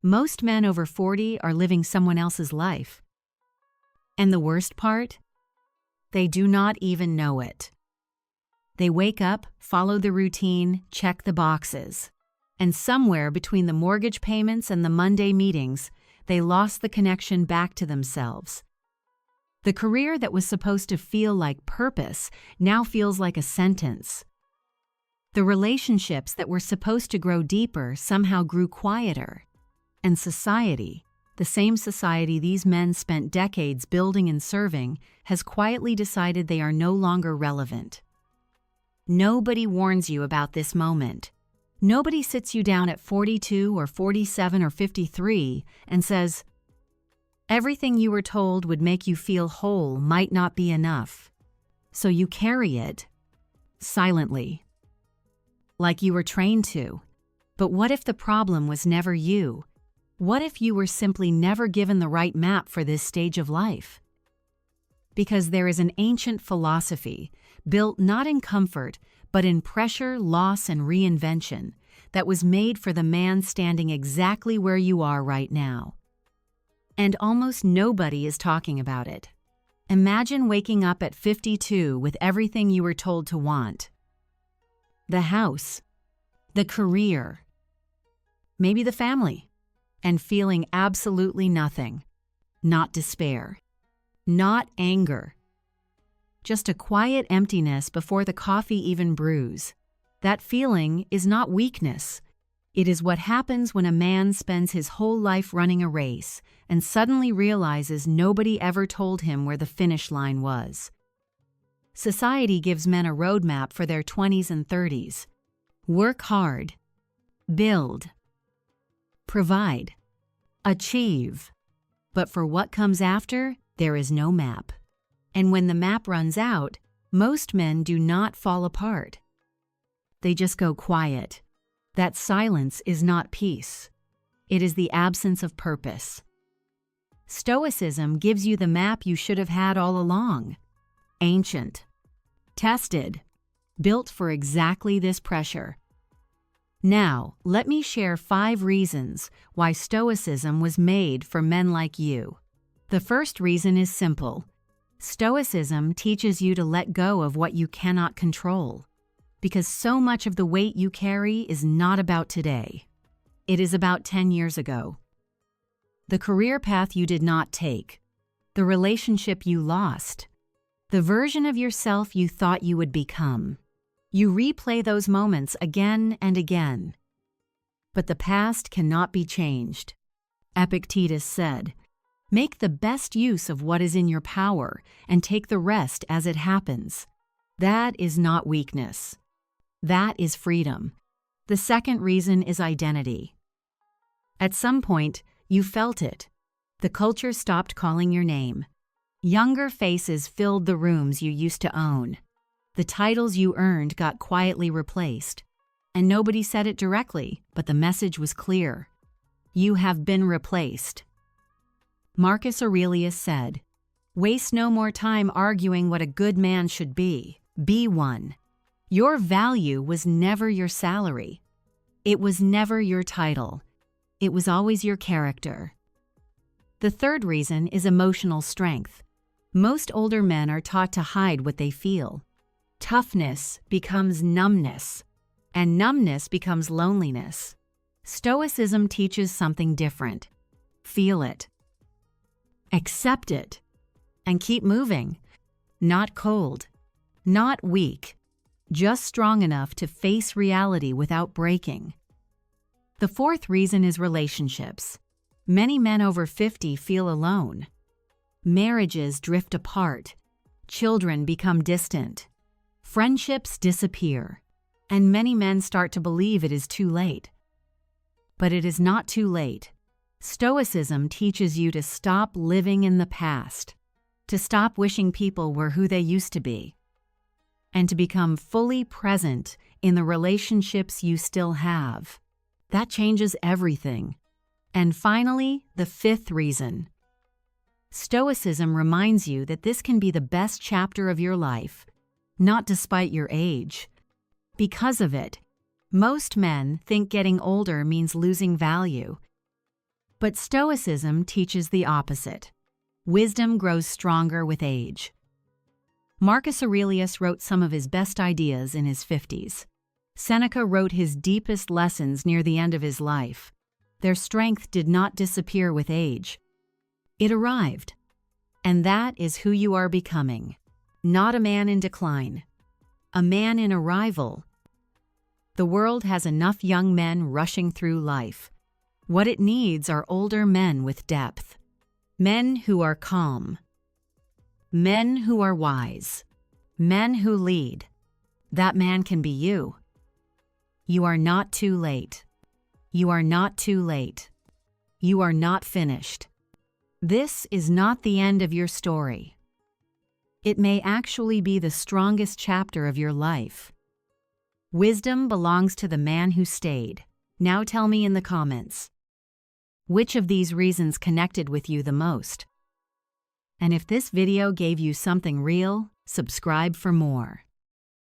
Most men over 40 are living someone else's life. And the worst part? They do not even know it. They wake up, follow the routine, check the boxes. And somewhere between the mortgage payments and the Monday meetings, they lost the connection back to themselves. The career that was supposed to feel like purpose now feels like a sentence. The relationships that were supposed to grow deeper somehow grew quieter. And society, the same society these men spent decades building and serving, has quietly decided they are no longer relevant. Nobody warns you about this moment. Nobody sits you down at 42 or 47 or 53 and says, everything you were told would make you feel whole might not be enough. So you carry it silently, like you were trained to. But what if the problem was never you? What if you were simply never given the right map for this stage of life? Because there is an ancient philosophy, built not in comfort, but in pressure, loss, and reinvention, that was made for the man standing exactly where you are right now. And almost nobody is talking about it. Imagine waking up at 52 with everything you were told to want. The house, the career, maybe the family, and feeling absolutely nothing. Not despair, not anger. Just a quiet emptiness before the coffee even brews. That feeling is not weakness. It is what happens when a man spends his whole life running a race and suddenly realizes nobody ever told him where the finish line was. Society gives men a roadmap for their 20s and 30s. Work hard, build, provide, achieve. But for what comes after, there is no map. And when the map runs out, most men do not fall apart. They just go quiet. That silence is not peace. It is the absence of purpose. Stoicism gives you the map you should have had all along. Ancient, tested, built for exactly this pressure. Now, let me share 5 reasons why Stoicism was made for men like you. The first reason is simple. Stoicism teaches you to let go of what you cannot control, because so much of the weight you carry is not about today. It is about 10 years ago. The career path you did not take, the relationship you lost, the version of yourself you thought you would become. You replay those moments again and again. But the past cannot be changed. Epictetus said, "Make the best use of what is in your power and take the rest as it happens." That is not weakness. That is freedom. The second reason is identity. At some point, you felt it. The culture stopped calling your name. Younger faces filled the rooms you used to own. The titles you earned got quietly replaced. And nobody said it directly, but the message was clear. You have been replaced. Marcus Aurelius said, "Waste no more time arguing what a good man should be. Be one." Your value was never your salary. It was never your title. It was always your character. The third reason is emotional strength. Most older men are taught to hide what they feel. Toughness becomes numbness, and numbness becomes loneliness. Stoicism teaches something different. Feel it. Accept it. And keep moving. Not cold. Not weak. Just strong enough to face reality without breaking. The fourth reason is relationships. Many men over 50 feel alone. Marriages drift apart. Children become distant. Friendships disappear. And many men start to believe it is too late. But it is not too late. Stoicism teaches you to stop living in the past, to stop wishing people were who they used to be, and to become fully present in the relationships you still have. That changes everything. And finally, the fifth reason. Stoicism reminds you that this can be the best chapter of your life, not despite your age. Because of it, most men think getting older means losing value. But Stoicism teaches the opposite. Wisdom grows stronger with age. Marcus Aurelius wrote some of his best ideas in his 50s. Seneca wrote his deepest lessons near the end of his life. Their strength did not disappear with age. It arrived. And that is who you are becoming. Not a man in decline. A man in arrival. The world has enough young men rushing through life. What it needs are older men with depth. Men who are calm. Men who are wise. Men who lead. That man can be you. You are not too late. You are not too late. You are not finished. This is not the end of your story. It may actually be the strongest chapter of your life. Wisdom belongs to the man who stayed. Now tell me in the comments. Which of these reasons connected with you the most? And if this video gave you something real, subscribe for more.